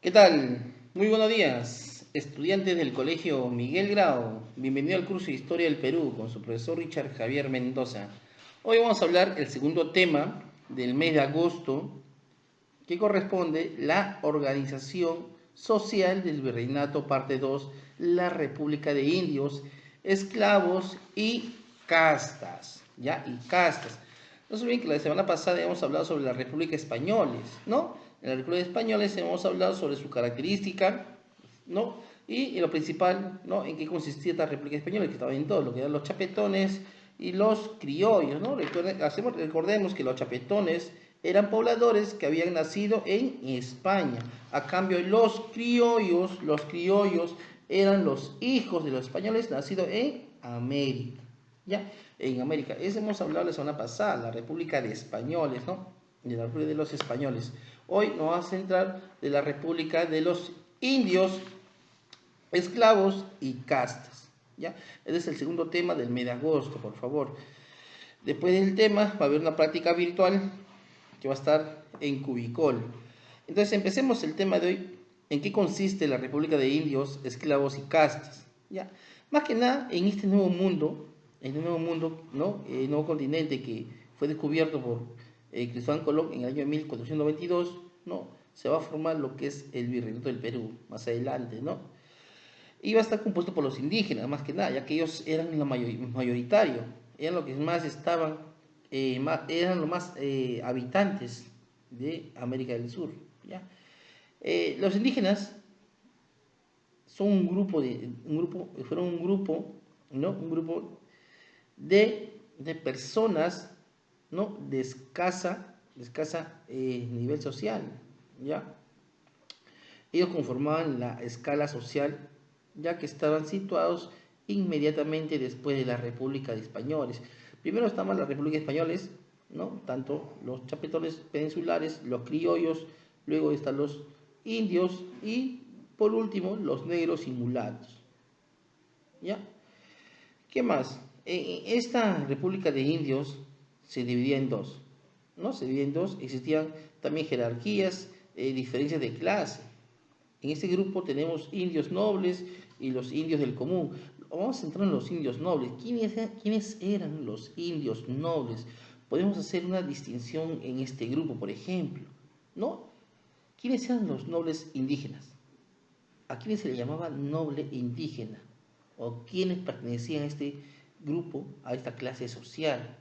¿Qué tal? Muy buenos días, estudiantes del Colegio Miguel Grau. Bienvenido al curso de Historia del Perú con su profesor Richard Javier Mendoza. Hoy vamos a hablar el segundo tema del mes de agosto, que corresponde la organización social del virreinato, parte 2, la República de Indios, esclavos y castas. ¿Ya? Y castas. No se olviden que la semana pasada hemos hablado sobre la República Españoles, ¿no? En la República Españoles hemos hablado sobre su característica, ¿no? Y lo principal, ¿no? En qué consistía esta República Española, que estaba en todo, lo que eran los chapetones y los criollos, ¿no? Recordemos que los chapetones eran pobladores que habían nacido en España. A cambio, los criollos eran los hijos de los españoles nacidos en América. ¿Ya? En América. Eso hemos hablado la semana pasada, la República de Españoles, ¿no? De la República de los Españoles. Hoy nos vamos a centrar de la República de los Indios, esclavos y castas. ¿Ya? Ese es el segundo tema del mes de agosto, por favor. Después del tema va a haber una práctica virtual que va a estar en Cubicol. Entonces empecemos el tema de hoy. ¿En qué consiste la República de Indios, esclavos y castas? ¿Ya? Más que nada en este nuevo mundo, ¿no? El nuevo continente que fue descubierto por Cristóbal Colón en el año 1492, ¿no? Se va a formar lo que es el Virreinato del Perú más adelante, ¿no? Y va a estar compuesto por los indígenas, más que nada, ya que ellos eran lo mayoritario, eran los que más estaban, eran los más habitantes de América del Sur. ¿Ya? Los indígenas son fueron un grupo, ¿no? Un grupo de personas, ¿no? De escasa nivel social, ¿ya? Ellos conformaban la escala social, ya que estaban situados inmediatamente después de la República de Españoles. Primero estaban las Repúblicas Españoles, ¿no? Tanto los chapetones peninsulares, los criollos, luego están los indios y por último los negros y mulatos. ¿Ya? ¿Qué más? Esta República de Indios se dividía en dos, ¿no? Se dividía en dos, existían también jerarquías, diferencias de clase. En este grupo tenemos indios nobles y los indios del común. Vamos a entrar en los indios nobles. ¿Quiénes eran los indios nobles? Podemos hacer una distinción en este grupo, por ejemplo, ¿no? ¿Quiénes eran los nobles indígenas? ¿A quiénes se le llamaba noble indígena? ¿O quiénes pertenecían a este grupo, a esta clase social?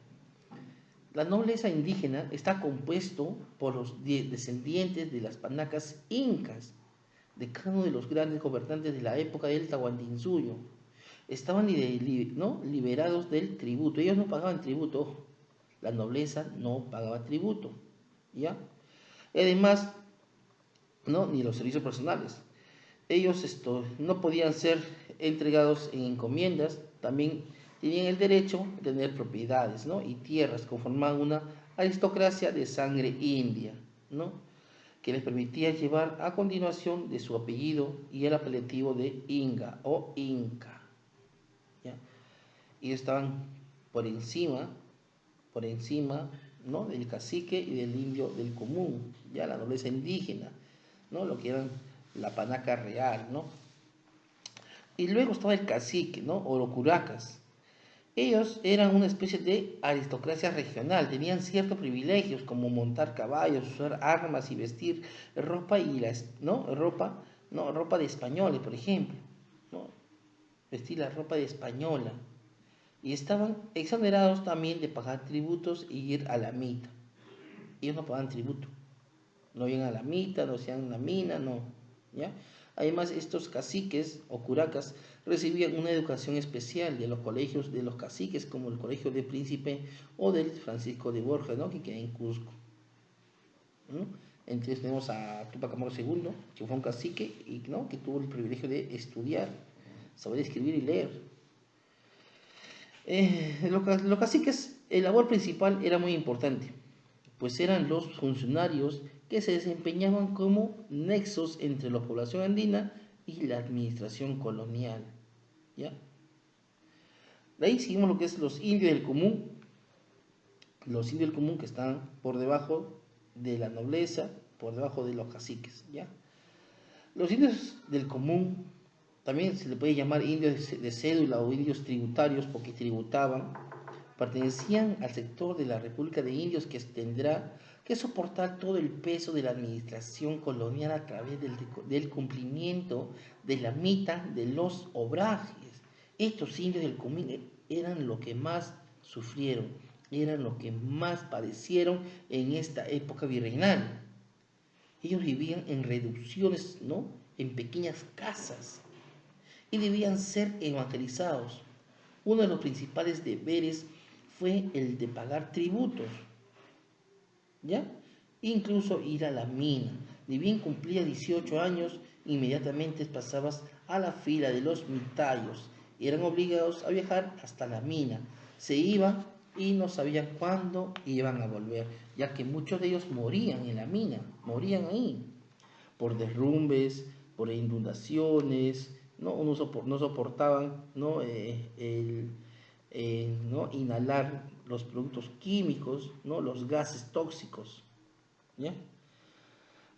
La nobleza indígena está compuesto por los descendientes de las panacas incas, de cada uno de los grandes gobernantes de la época del Tahuantinsuyo. Estaban ¿no? liberados del tributo. Ellos no pagaban tributo, ojo. La nobleza no pagaba tributo. ¿Ya? Además, ¿no? Ni los servicios personales. Ellos no podían ser entregados en encomiendas. También tenían el derecho a tener propiedades, ¿no? Y tierras. Conformaban una aristocracia de sangre india, ¿no? Que les permitía llevar a continuación de su apellido y el apelativo de Inga o Inca. ¿Ya? Y estaban por encima, ¿no? Del cacique y del indio del común, ya la nobleza indígena, ¿no? Lo que eran la panaca real, ¿no? Y luego estaba el cacique, ¿no? O los curacas. Ellos eran una especie de aristocracia regional, tenían ciertos privilegios como montar caballos, usar armas y vestir ropa ¿no? Ropa de españoles, por ejemplo, ¿no? Vestir la ropa de española. Y estaban exonerados también de pagar tributos y ir a la mita. Ellos no pagaban tributo, no iban a la mita, no hacían la mina, no, ¿ya? Además, estos caciques o curacas recibían una educación especial de los colegios de los caciques, como el Colegio de Príncipe o del Francisco de Borja, ¿no? Que queda en Cusco, ¿no? Entonces tenemos a Tupac Amaru II, que fue un cacique y, ¿no? Que tuvo el privilegio de estudiar, saber escribir y leer. Los caciques, el labor principal era muy importante, pues eran los funcionarios que se desempeñaban como nexos entre la población andina y la administración colonial. ¿Ya? De ahí seguimos lo que es los indios del común que están por debajo de la nobleza, por debajo de los caciques. ¿Ya? Los indios del común, también se le puede llamar indios de cédula o indios tributarios porque tributaban, pertenecían al sector de la República de Indios que tendrá que soportar todo el peso de la administración colonial a través del cumplimiento de la mitad de los obrajes. Estos indios del común eran lo que más sufrieron, eran lo que más padecieron en esta época virreinal. Ellos vivían en reducciones, ¿no? En pequeñas casas y debían ser evangelizados. Uno de los principales deberes fue el de pagar tributos, ¿ya? Incluso ir a la mina. Ni bien cumplía 18 años, inmediatamente pasabas a la fila de los mitayos. Eran obligados a viajar hasta la mina. Se iban y no sabían cuándo iban a volver, ya que muchos de ellos morían en la mina, morían ahí, por derrumbes, por inundaciones, no soportaban, ¿no? ¿No? Inhalar los productos químicos, ¿no? Los gases tóxicos, ¿ya?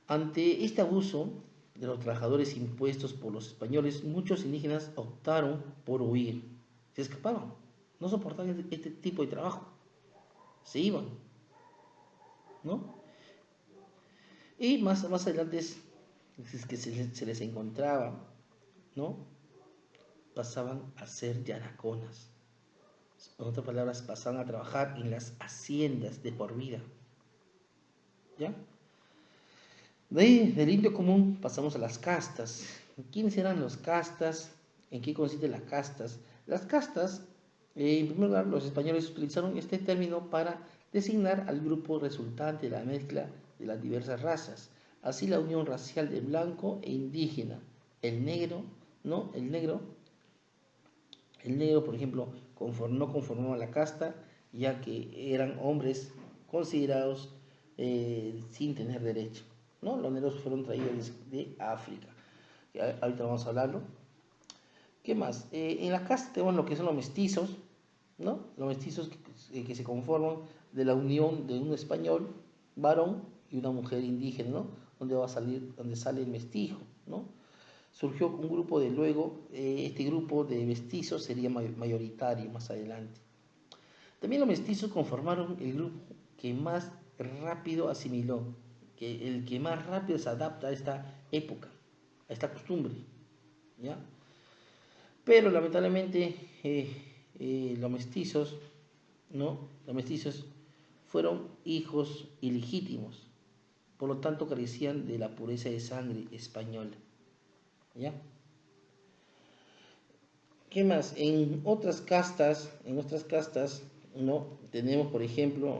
Ante este abuso de los trabajadores impuestos por los españoles, muchos indígenas optaron por huir, se escapaban, no soportaban este tipo de trabajo, se iban, ¿no? Y más adelante es que se les encontraba, ¿no? Pasaban a ser yaraconas. En otras palabras, pasaban a trabajar en las haciendas de por vida, ¿ya? De ahí, del indio común, pasamos a las castas. ¿Quiénes eran los castas? ¿En qué consisten las castas? Las castas, en primer lugar, los españoles utilizaron este término para designar al grupo resultante de la mezcla de las diversas razas. Así la unión racial de blanco e indígena. El negro, ¿no? El negro, por ejemplo, no conformaba la casta, ya que eran hombres considerados sin tener derecho, ¿no? Los negros fueron traídos de África. Ahorita vamos a hablarlo. ¿Qué más? En la casta tenemos lo que son los mestizos, ¿no? Los mestizos que se conforman de la unión de un español, varón, y una mujer indígena, ¿no? Donde sale el mestizo, ¿no? Surgió un grupo de luego, este grupo de mestizos sería mayoritario más adelante. También los mestizos conformaron el grupo que más rápido asimiló, el que más rápido se adapta a esta época, a esta costumbre, ¿ya? Pero lamentablemente los mestizos, ¿no? Los mestizos fueron hijos ilegítimos, por lo tanto carecían de la pureza de sangre española, ¿ya? ¿Qué más? En otras castas, ¿no? Tenemos, por ejemplo,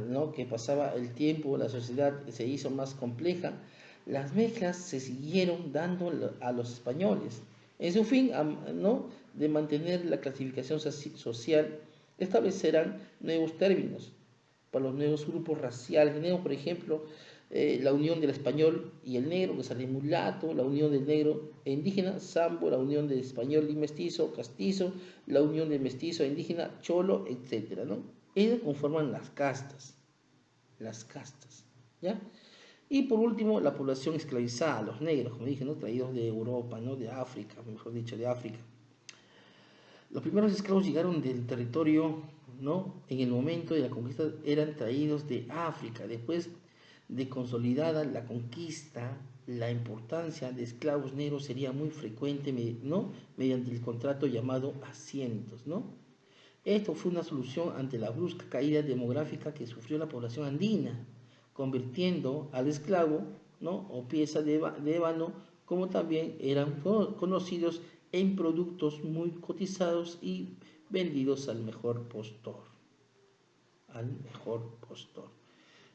¿no? Que pasaba el tiempo, la sociedad se hizo más compleja, las mezclas se siguieron dando a los españoles. En su fin, ¿no? De mantener la clasificación social, establecerán nuevos términos para los nuevos grupos raciales. Tenemos, por ejemplo, la unión del español y el negro, que sale mulato, la unión del negro e indígena, sambo, la unión del español y mestizo, castizo, la unión del mestizo e indígena, cholo, etc., ¿no? Ellos conforman las castas, ¿ya? Y por último, la población esclavizada, los negros, como dije, ¿no? Traídos de Europa, ¿no? De África, mejor dicho, de África. Los primeros esclavos llegaron del territorio, ¿no? En el momento de la conquista eran traídos de África. Después de consolidada la conquista, la importancia de esclavos negros sería muy frecuente, ¿no? Mediante el contrato llamado asientos, ¿no? Esto fue una solución ante la brusca caída demográfica que sufrió la población andina, convirtiendo al esclavo, ¿no? O pieza de ébano, como también eran conocidos en productos muy cotizados y vendidos al mejor postor. Al mejor postor.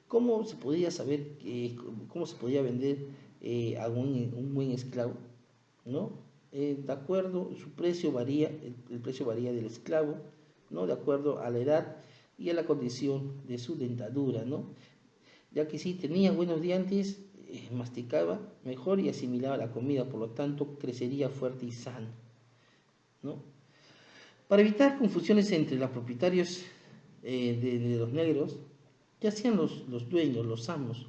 ¿Cómo se podía saber, cómo se podía vender a un buen esclavo? ¿No? De acuerdo, su precio varía, el precio varía del esclavo, ¿no? De acuerdo a la edad y a la condición de su dentadura, ¿no? Ya que si tenía buenos dientes, masticaba mejor y asimilaba la comida, por lo tanto crecería fuerte y sano, ¿no? Para evitar confusiones entre los propietarios de los negros, ¿qué hacían los dueños, los amos?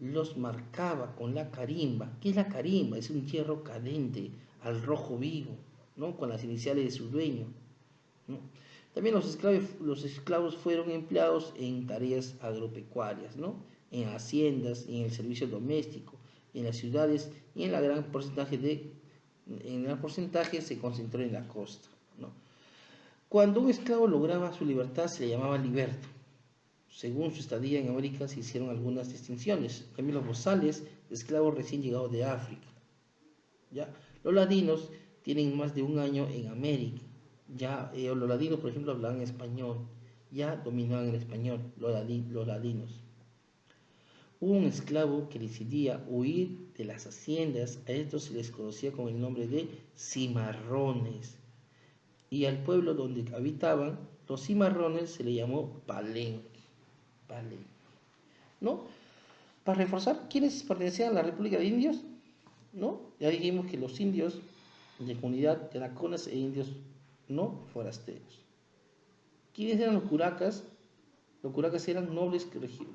los marcaba con la carimba. ¿Qué es la carimba? Es un hierro caliente al rojo vivo, ¿no? Con las iniciales de su dueño, ¿no? También los esclavos fueron empleados en tareas agropecuarias, ¿no? En haciendas, en el servicio doméstico, en las ciudades y en gran porcentaje se concentró en la costa, ¿no? Cuando un esclavo lograba su libertad se le llamaba liberto. Según su estadía en América se hicieron algunas distinciones. También los bozales, esclavos recién llegados de África. ¿Ya? Los ladinos tienen más de un año en América. Ya los ladinos, por ejemplo, hablaban español. Ya dominaban el español los ladinos. Hubo un esclavo que decidía huir de las haciendas. A estos se les conocía con el nombre de cimarrones. Y al pueblo donde habitaban los cimarrones se le llamó Palenque. Palenque, ¿no? Para reforzar, ¿quiénes pertenecían a la República de Indios? ¿No? Ya dijimos que los indios de comunidad de Anaconas e indios no forasteros. ¿Quiénes eran los curacas? Los curacas eran nobles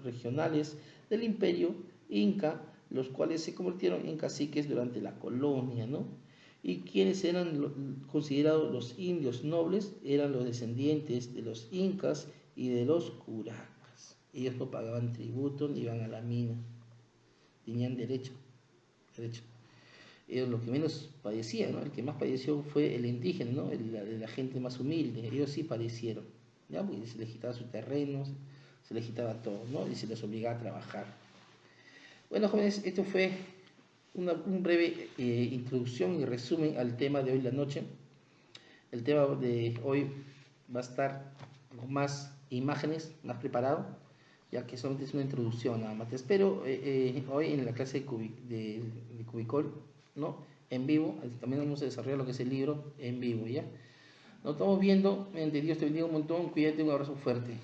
regionales del imperio inca, los cuales se convirtieron en caciques durante la colonia, ¿no? Y quienes eran considerados los indios nobles eran los descendientes de los incas y de los curacas. Ellos no pagaban tributo ni iban a la mina, tenían derecho. Ellos lo que menos padecían, ¿no? El que más padeció fue el indígena, ¿no? La gente más humilde. Ellos sí padecieron, ¿ya? Porque se les quitaba sus terrenos, se les quitaba todo, ¿no? Y se les obligaba a trabajar. Bueno, jóvenes, esto fue un breve introducción y resumen al tema de hoy la noche. El tema de hoy va a estar con más imágenes, más preparado, ya que solamente es una introducción nada más. Te espero hoy en la clase de Cubicol, ¿no? En vivo. También vamos a desarrollar lo que es el libro en vivo, ¿ya? Nos estamos viendo. Dios te bendiga un montón. Cuídate, un abrazo fuerte.